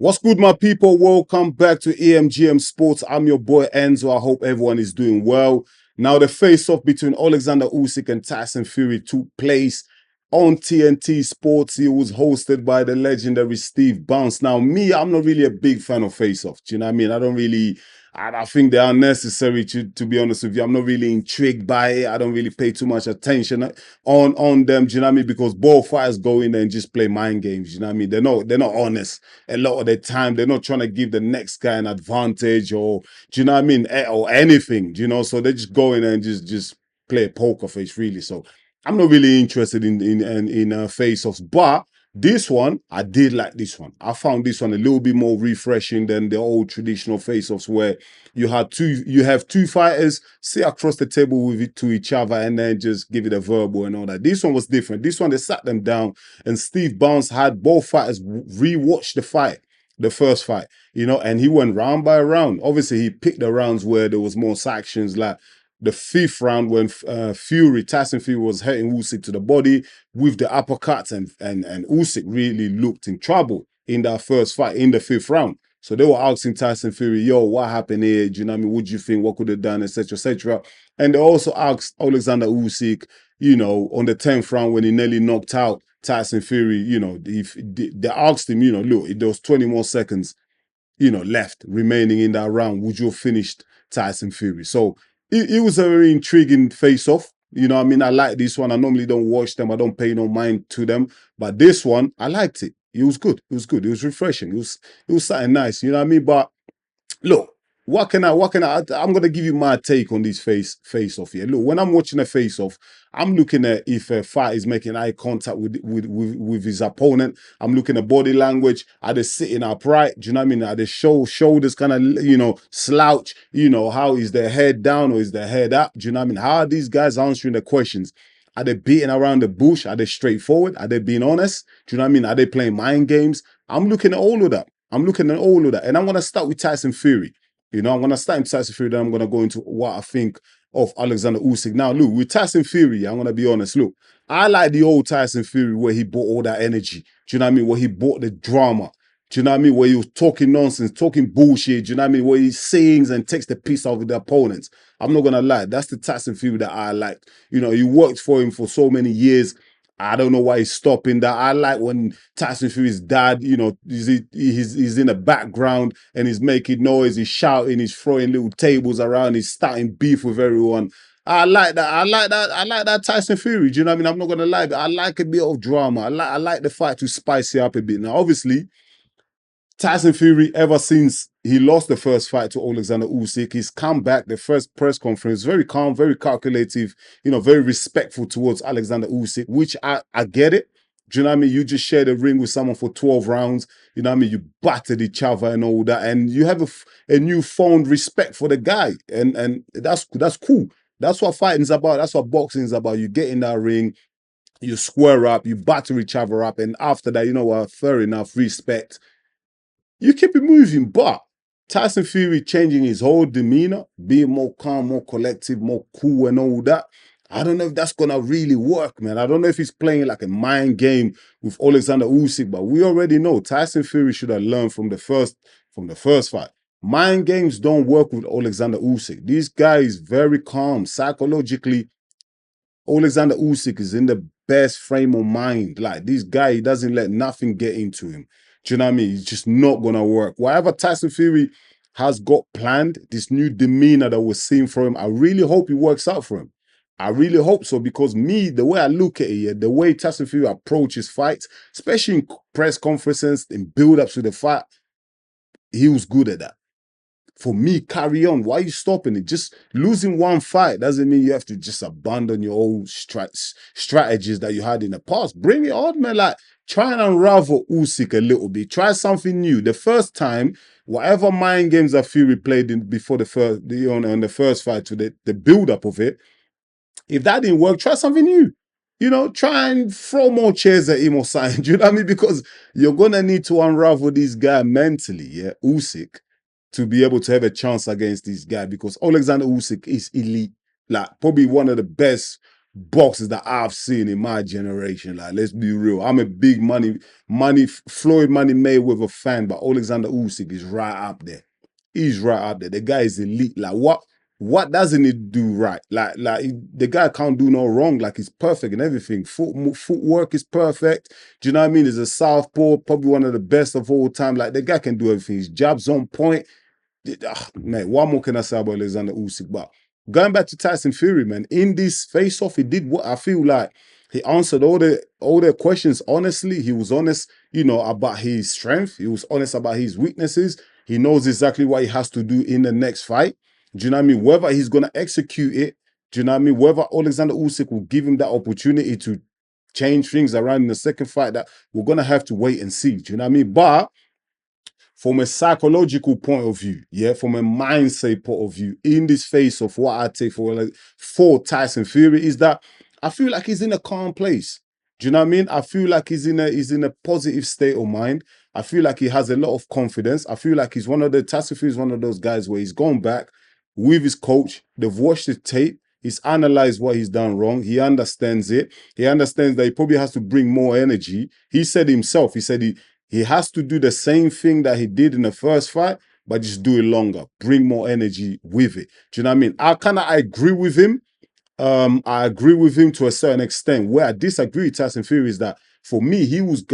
What's good, my people? Welcome back to EMGM Sports. I'm your boy Enzo. I hope everyone is doing well. Now, the face-off between Oleksandr Usyk and Tyson Fury took place on TNT Sports. It was hosted by the legendary Steve Bounce. Now, I'm not really a big fan of face-offs. Do you know what I mean? I think they are necessary to be honest with you. I'm not really intrigued by it. I don't really pay too much attention on them. Do you know what I mean? Because both fighters go in there and just play mind games. You know what I mean? They're not honest a lot of the time. They're not trying to give the next guy an advantage or, do you know what I mean? Or anything, you know? So they just go in there and just play a poker face, really. So I'm not really interested in face-offs, but this one, I did like this one. I found this one a little bit more refreshing than the old traditional face-offs where you have two fighters sit across the table with it to each other and then just give it a verbal and all that. This one was different. This one, they sat them down and Steve Bounce had both fighters rewatch the fight, the first fight, you know, and he went round by round. Obviously, he picked the rounds where there was more sections, like the fifth round when Tyson Fury was hitting Usyk to the body with the uppercuts, and Usyk really looked in trouble in that first fight in the fifth round. So they were asking Tyson Fury, yo, what happened here? Do you know what I mean? What do you think? What could have done, etc., etc. And they also asked Oleksandr Usyk, you know, on the 10th round when he nearly knocked out Tyson Fury, you know, they asked him, you know, look, if there was 20 more seconds, you know, left remaining in that round, would you have finished Tyson Fury? So it was a very intriguing face-off. You know what I mean? I like this one. I normally don't watch them. I don't pay no mind to them. But this one, I liked it. It was good. It was good. It was refreshing. It was something nice. You know what I mean? But look, I'm gonna give you my take on this face off here. Look, when I'm watching a face off, I'm looking at if a fight is making eye contact with his opponent. I'm looking at body language. Are they sitting upright? Do you know what I mean? Are they shoulders kind of, you know, slouch? You know, how is their head down or is their head up? Do you know what I mean? How are these guys answering the questions? Are they beating around the bush? Are they straightforward? Are they being honest? Do you know what I mean? Are they playing mind games? I'm looking at all of that. I'm looking at all of that. And I'm going to start with Tyson Fury. You know, I'm going to start with Tyson Fury, then I'm going to go into what I think of Oleksandr Usyk. Now, look, with Tyson Fury, I'm going to be honest. Look, I like the old Tyson Fury where he brought all that energy. Do you know what I mean? Where he brought the drama. Do you know what I mean? Where he was talking nonsense, talking bullshit. Do you know what I mean? Where he sings and takes the piss out of the opponents. I'm not going to lie. That's the Tyson Fury that I like. You know, he worked for him for so many years. I don't know why he's stopping that. I like when Tyson Fury's dad, you know, he's in the background and he's making noise, he's shouting, he's throwing little tables around, he's starting beef with everyone. I like that. I like that Tyson Fury. Do you know what I mean? I'm not gonna lie, but I like a bit of drama. I like the fight to spice it up a bit. Now, obviously, Tyson Fury, ever since he lost the first fight to Oleksandr Usyk, he's come back, the first press conference, very calm, very calculative, you know, very respectful towards Oleksandr Usyk, which I get it. Do you know what I mean? You just share the ring with someone for 12 rounds. You know what I mean? You battered each other and all that. And you have a newfound respect for the guy. And that's cool. That's what fighting's about. That's what boxing is about. You get in that ring, you square up, you batter each other up. And after that, you know what? Fair enough, respect, you keep it moving. But Tyson Fury changing his whole demeanor, being more calm, more collective, more cool and all that. I don't know if that's gonna really work, man. I don't know if he's playing like a mind game with Oleksandr Usyk, but we already know Tyson Fury should have learned from the first fight. Mind games don't work with Oleksandr Usyk. This guy is very calm psychologically. Oleksandr Usyk is in the best frame of mind. Like, this guy, he doesn't let nothing get into him. Do you know what I mean? It's just not gonna work. Whatever Tyson Fury has got planned, this new demeanor that we're seeing from him, I really hope it works out for him. I really hope so, because the way I look at it, yeah, the way Tyson Fury approaches fights, especially in press conferences and build-ups to the fight, he was good at that. For me, carry on. Why are you stopping it? Just losing one fight doesn't mean you have to just abandon your old strategies that you had in the past. Bring it on, man. Like, try and unravel Usyk a little bit. Try something new. The first time, whatever mind games that Fury played in before on the first fight to the build-up of it, if that didn't work, try something new. You know, try and throw more chairs at him or something. Do you know what I mean? Because you're gonna need to unravel this guy mentally, yeah, Usyk, to be able to have a chance against this guy, because Oleksandr Usyk is elite, like probably one of the best boxers that I've seen in my generation. Like, let's be real. I'm a big Floyd Money Mayweather fan, but Oleksandr Usyk is right up there. He's right up there. The guy is elite. Like, what doesn't he do right? Like the guy can't do no wrong. Like, he's perfect and everything. Footwork is perfect. Do you know what I mean? He's a southpaw, probably one of the best of all time. Like, the guy can do everything. His jab's on point. Man, what more can I say about Alexander Usyk? But going back to Tyson Fury, man, in this face-off, he did what I feel like he answered all the questions honestly. He was honest, about his strength. He was honest about his weaknesses. He knows exactly what he has to do in the next fight. Do you know what I mean? Whether he's gonna execute it, do you know what I mean? Whether Alexander Usyk will give him that opportunity to change things around in the second fight, that we're gonna have to wait and see. Do you know what I mean? But from a psychological point of view, yeah, from a mindset point of view, in this face of what I take for Tyson Fury is that I feel like he's in a calm place. Do you know what I mean? I feel like he's in a positive state of mind. I feel like he has a lot of confidence. I feel like Tyson Fury is one of those guys where he's gone back with his coach. They've watched the tape. He's analyzed what he's done wrong. He understands it. He understands that he probably has to bring more energy. He said himself, he said he has to do the same thing that he did in the first fight, but just do it longer, bring more energy with it. Do you know what I mean? I agree with him. I agree with him to a certain extent. Where I disagree with Tyson Fury is that for me, he was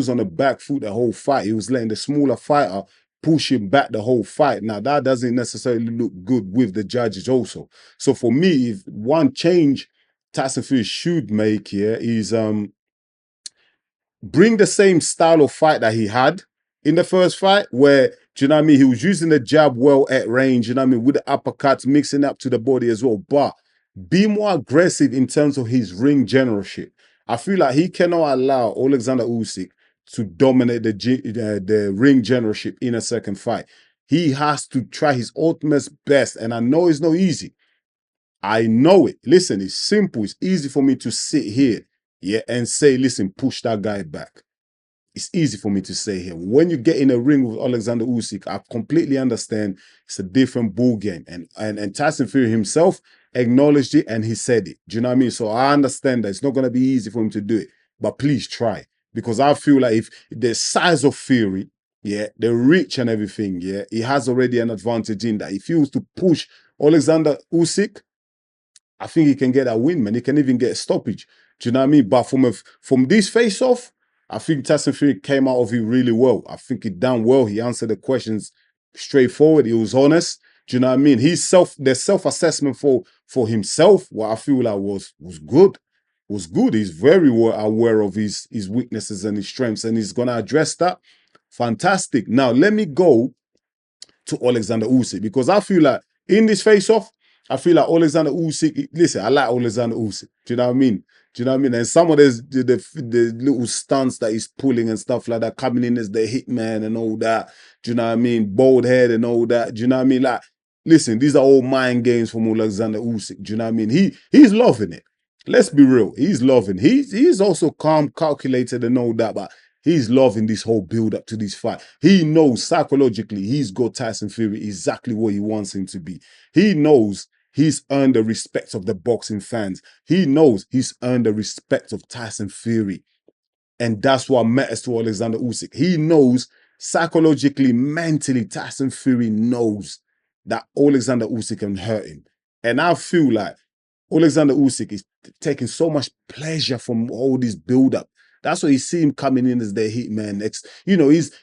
on the back foot the whole fight. He was letting the smaller fighter push him back the whole fight. Now that doesn't necessarily look good with the judges also. So for me, if one change Tyson Fury should make here is bring the same style of fight that he had in the first fight, where, do you know what I mean, he was using the jab well at range, you know what I mean, with the uppercuts, mixing up to the body as well, but be more aggressive in terms of his ring generalship. I feel like he cannot allow Oleksandr Usyk to dominate the ring generalship in a second fight. He has to try his ultimate best, and I know it's not easy. I know it. Listen, it's simple. It's easy for me to sit here, yeah, and say, listen, push that guy back. It's easy for me to say here. When you get in a ring with Oleksandr Usyk, I completely understand it's a different ball game. And Tyson Fury himself acknowledged it and he said it. Do you know what I mean? So I understand that it's not going to be easy for him to do it, but please try. Because I feel like if the size of Fury, yeah, the reach and everything, yeah, he has already an advantage in that. If he was to push Oleksandr Usyk, I think he can get a win, man. He can even get a stoppage. Do you know what I mean? But from this face-off, I think Tyson Fury came out of it really well. I think he done well. He answered the questions straightforward. He was honest. Do you know what I mean? The self-assessment for himself, what I feel like was good. Was good. He's very well aware of his weaknesses and his strengths, and he's gonna address that. Fantastic. Now let me go to Oleksandr Usyk, because I feel like in this face-off, I feel like Oleksandr Usyk. Listen, I like Oleksandr Usyk. Do you know what I mean? Do you know what I mean? And some of the little stunts that he's pulling and stuff like that, coming in as the hitman and all that. Do you know what I mean? Bald head and all that. Do you know what I mean? Like, listen, these are all mind games from Oleksandr Usyk. Do you know what I mean? He's loving it. Let's be real. He's loving. He's also calm, calculated, and all that, but he's loving this whole build up to this fight. He knows psychologically he's got Tyson Fury exactly what he wants him to be. He knows he's earned the respect of the boxing fans. He knows he's earned the respect of Tyson Fury. And that's what matters to Oleksandr Usyk. He knows psychologically, mentally, Tyson Fury knows that Oleksandr Usyk can hurt him. And I feel like Oleksandr Usyk is taking so much pleasure from all this build-up. That's why you see him coming in as the hitman next. You know, his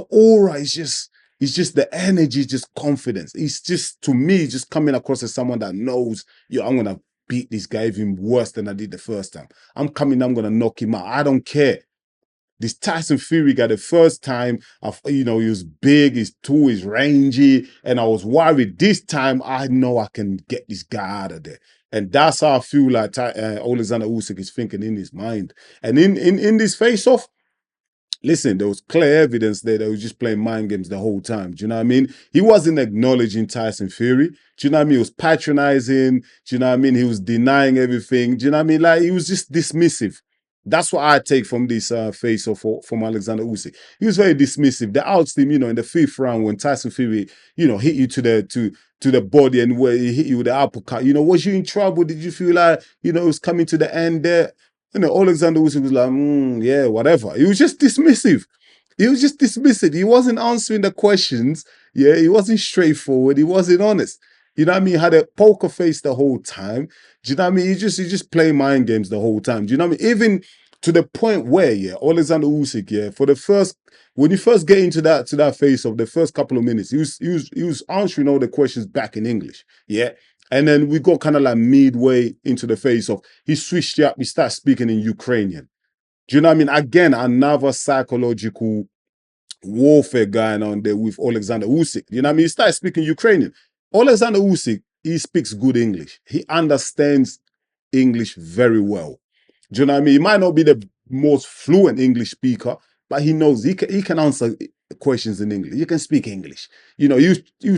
aura is just the energy, just confidence. He's just, to me, just coming across as someone that knows, I'm gonna beat this guy even worse than I did the first time. I'm gonna knock him out. I don't care. This Tyson Fury guy, the first time, he was big, he's tall, he's rangy, and I was worried. This time, I know I can get this guy out of there. And that's how I feel like Oleksandr Usyk is thinking in his mind. And in this face-off, listen, there was clear evidence there that he was just playing mind games the whole time. Do you know what I mean? He wasn't acknowledging Tyson Fury. Do you know what I mean? He was patronizing. Do you know what I mean? He was denying everything. Do you know what I mean? Like, he was just dismissive. That's what I take from this face off from Alexander Usyk. He was very dismissive. They asked him, in the fifth round when Tyson Fury, hit you to the body and where he hit you with the uppercut. Was you in trouble? Did you feel like it was coming to the end there? Alexander Usyk was like, yeah, whatever. He was just dismissive. He was just dismissive. He wasn't answering the questions. Yeah, he wasn't straightforward. He wasn't honest. You know what I mean? He had a poker face the whole time. Do you know what I mean? He just play mind games the whole time. Do you know what I mean? Even to the point where, yeah, Alexander Usyk, yeah, for the first when you first get into that face of the first couple of minutes, he was answering all the questions back in English. Yeah. And then we got kind of like midway into the face of he switched it up, he started speaking in Ukrainian. Do you know what I mean? Again, another psychological warfare going on there with Oleksandr Usyk. You know what I mean? He started speaking Ukrainian. Oleksandr Usyk, he speaks good English. He understands English very well. Do you know what I mean? He might not be the most fluent English speaker, but he knows he can answer questions in English. You can speak English. You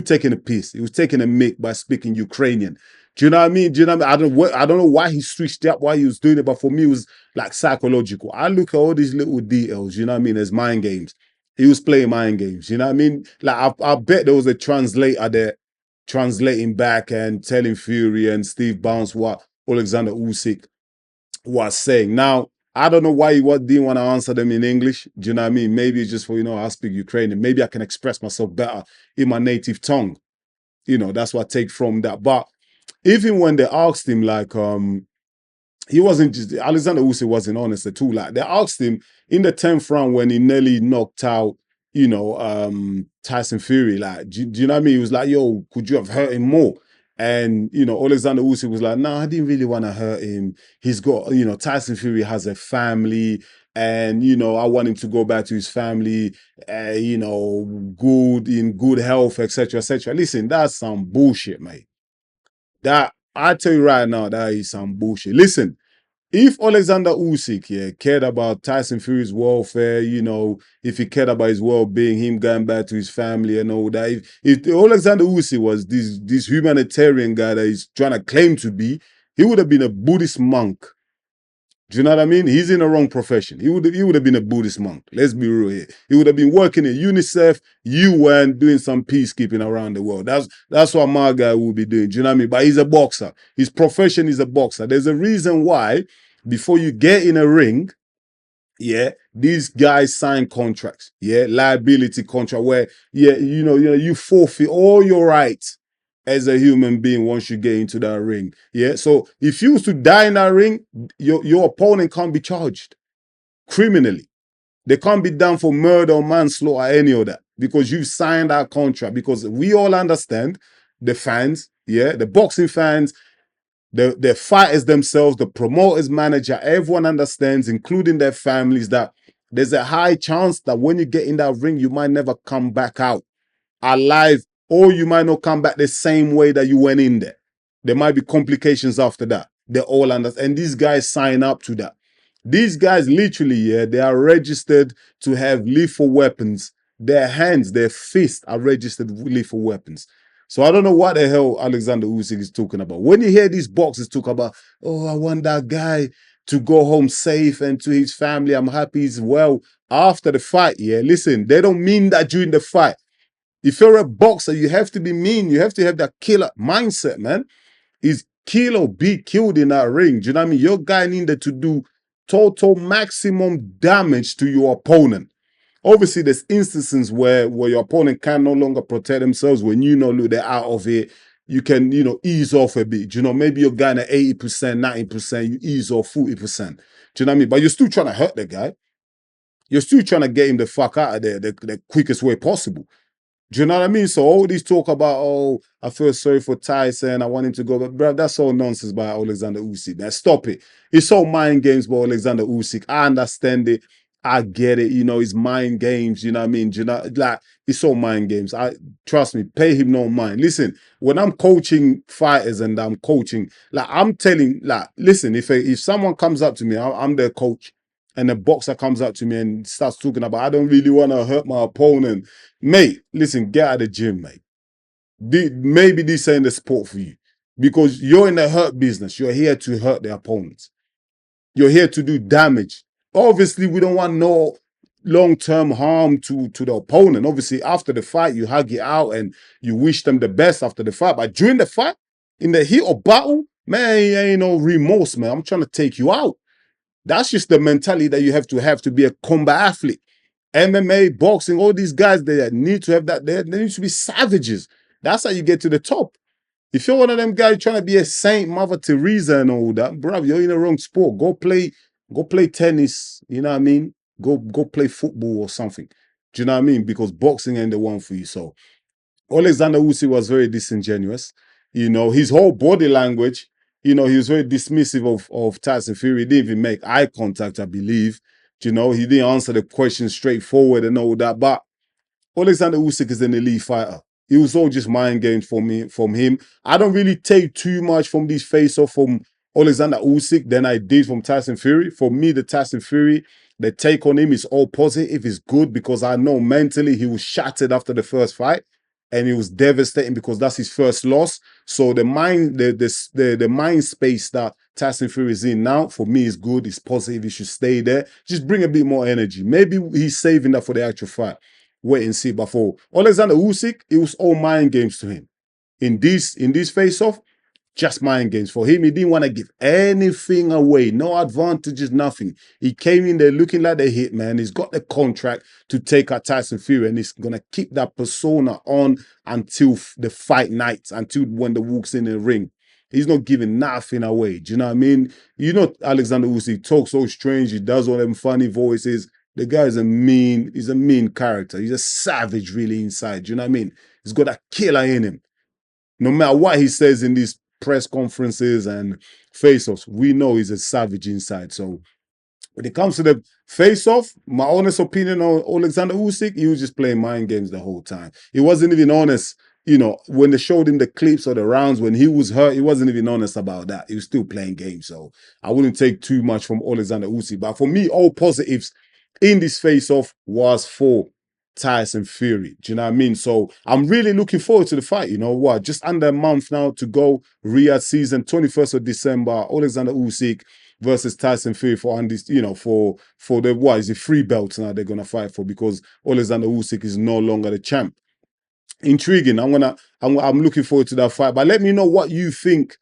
taking a piss. He was taking a mick by speaking Ukrainian. Do you know what I mean? Do you know what I mean? I don't know why he switched up, why he was doing it, but for me, it was like psychological. I look at all these little details, you know what I mean, as mind games. He was playing mind games, you know what I mean? Like, I bet there was a translator there translating back and telling Fury and Steve Barnes what Alexander Usyk was saying. Now, I don't know why he didn't want to answer them in English. Do you know what I mean? Maybe it's just for, I speak Ukrainian. Maybe I can express myself better in my native tongue. That's what I take from that. But even when they asked him, like, he wasn't just Alexander Usyk wasn't honest at all. Like, they asked him in the 10th round when he nearly knocked out, Tyson Fury. Like, do you know what I mean? He was like, "Yo, could you have hurt him more?" And Alexander Usyk was like, "No, I didn't really want to hurt him. He's got, Tyson Fury has a family, and I want him to go back to his family, good in good health, etc., etc." Listen, that's some bullshit, mate. That I tell you right now, that is some bullshit. Listen, if Alexander Usyk, yeah, cared about Tyson Fury's welfare, if he cared about his well-being, him going back to his family and all that, if Alexander Usyk was this humanitarian guy that he's trying to claim to be, he would have been a Buddhist monk. Do you know what I mean? He's in the wrong profession. He would have been a Buddhist monk. Let's be real here. He would have been working at UNICEF, UN, doing some peacekeeping around the world. That's what my guy will be doing. Do you know what I mean? But he's a boxer. His profession is a boxer. There's a reason why before you get in a ring, yeah, these guys sign contracts, yeah, liability contract where, yeah, you forfeit all your rights as a human being once you get into that ring. Yeah. So if you was to die in that ring, your opponent can't be charged criminally. They can't be done for murder or manslaughter, any of that, because you've signed that contract. Because we all understand, the fans, yeah, the boxing fans, the fighters themselves, the promoters, manager, everyone understands, including their families, that there's a high chance that when you get in that ring, you might never come back out alive, or you might not come back the same way that you went in there. There might be complications after that. They all understand. And these guys sign up to that. These guys literally, yeah, they are registered to have lethal weapons. Their hands, their fists are registered with lethal weapons. So I don't know what the hell Alexander Usyk is talking about. When you hear these boxers talk about, "Oh, I want that guy to go home safe and to his family, I'm happy he's well," after the fight, yeah, listen, they don't mean that during the fight. If you're a boxer, you have to be mean. You have to have that killer mindset, man. Is kill or be killed in that ring. Do you know what I mean? Your guy needed to do total maximum damage to your opponent. Obviously, there's instances where your opponent can no longer protect themselves. When look, they're out of it, you can, ease off a bit. Maybe you're going at 80%, 90%, you ease off 40%. Do you know what I mean? But you're still trying to hurt the guy. You're still trying to get him the fuck out of there the quickest way possible. Do you know what I mean? So all these talk about, "Oh, I feel sorry for Tyson, I want him to go," but bro, that's all nonsense by Alexander Usyk. Now stop it. It's all mind games by Alexander Usyk. I understand it. I get it. It's mind games. You know what I mean? Like, it's all mind games. I trust me. Pay him no mind. Listen, when I'm coaching fighters and I'm coaching, like, I'm telling, like, listen, if someone comes up to me, I'm their coach, and a boxer comes up to me and starts talking about, "I don't really want to hurt my opponent," mate, listen, get out of the gym, mate. Maybe this ain't the sport for you, because you're in the hurt business. You're here to hurt the opponents. You're here to do damage. Obviously, we don't want no long-term harm to the opponent. Obviously, after the fight, you hug it out and you wish them the best after the fight. But during the fight, in the heat of battle, man, ain't no remorse, man. I'm trying to take you out. That's just the mentality that you have to be a combat athlete. MMA, boxing, all these guys, they need to have that. They need to be savages. That's how you get to the top. If you're one of them guys trying to be a Saint Mother Teresa and all that, bro, you're in the wrong sport. Go play tennis. You know what I mean? Go play football or something. Do you know what I mean? Because boxing ain't the one for you. So Oleksandr Usyk was very disingenuous. You know, his whole body language, you know, he was very dismissive of Tyson Fury. He didn't even make eye contact, I believe. You know, he didn't answer the question straightforward and all that. But Oleksandr Usyk is an elite fighter. It was all just mind games from him. I don't really take too much from these face-off from Oleksandr Usyk than I did from Tyson Fury. For me, the Tyson Fury, the take on him is all positive. It's good because I know mentally he was shattered after the first fight. And it was devastating because that's his first loss. So the mind space that Tyson Fury is in now, for me, is good. It's positive. He should stay there. Just bring a bit more energy. Maybe he's saving that for the actual fight. Wait and see. But for Oleksandr Usyk, it was all mind games to him. In this face-off, just mind games. For him, he didn't want to give anything away. No advantages, nothing. He came in there looking like the hitman. He's got the contract to take out Tyson Fury, and he's going to keep that persona on until the fight night, until when the walks in the ring. He's not giving nothing away. Do you know what I mean? You know, Oleksandr Usyk talks so strange. He does all them funny voices. The guy is he's a mean character. He's a savage really inside. Do you know what I mean? He's got a killer in him. No matter what he says in these press conferences and face-offs, we know he's a savage inside. So when it comes to the face-off, my honest opinion on Oleksandr Usyk, he was just playing mind games the whole time. He wasn't even honest. You know, when they showed him the clips or the rounds when he was hurt, he wasn't even honest about that. He was still playing games. So I wouldn't take too much from Oleksandr Usyk. But for me, all positives in this face-off was for Tyson Fury. Do you know what I mean? So I'm really looking forward to the fight. You know what? Just under a month now to go. Riyadh season, 21st of December. Oleksandr Usyk versus Tyson Fury for the what is it, 3 belts now they're gonna fight for, because Oleksandr Usyk is no longer the champ. Intriguing. I'm looking forward to that fight. But let me know what you think.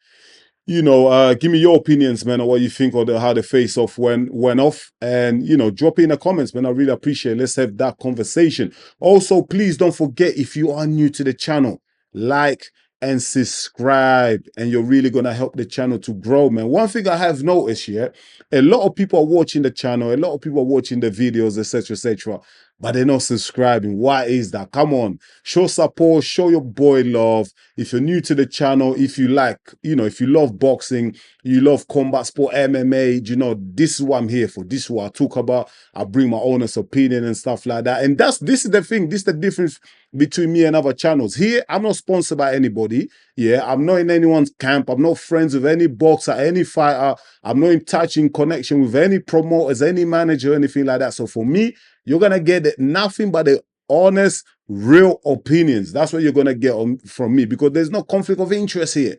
You know, give me your opinions, man, on what you think of how the face-off went off. And, you know, drop it in the comments, man. I really appreciate it. Let's have that conversation. Also, please don't forget, if you are new to the channel, like and subscribe. And you're really going to help the channel to grow, man. One thing I have noticed here, a lot of people are watching the channel. A lot of people are watching the videos, etc., etc., but they're not subscribing. Why is that? Come on, show support, show your boy love. If you're new to the channel, if you like, you know, if you love boxing, you love combat sport, MMA, you know, this is what I'm here for. This is what I talk about. I bring my honest opinion and stuff like that. And this is the thing. This is the difference between me and other channels. Here, I'm not sponsored by anybody. Yeah, I'm not in anyone's camp. I'm not friends with any boxer, any fighter. I'm not in touch, in connection with any promoters, any manager, anything like that. So for me, you're going to get nothing but the honest, real opinions. That's what you're going to get from me, because there's no conflict of interest here.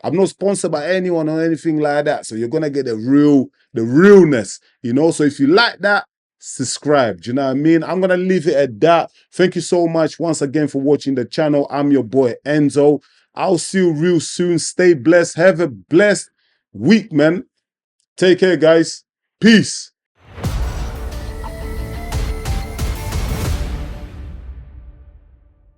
I'm not sponsored by anyone or anything like that. So you're going to get the realness, you know. So if you like that, subscribe. Do you know what I mean? I'm going to leave it at that. Thank you so much once again for watching the channel. I'm your boy, Enzo. I'll see you real soon. Stay blessed. Have a blessed week, man. Take care, guys. Peace.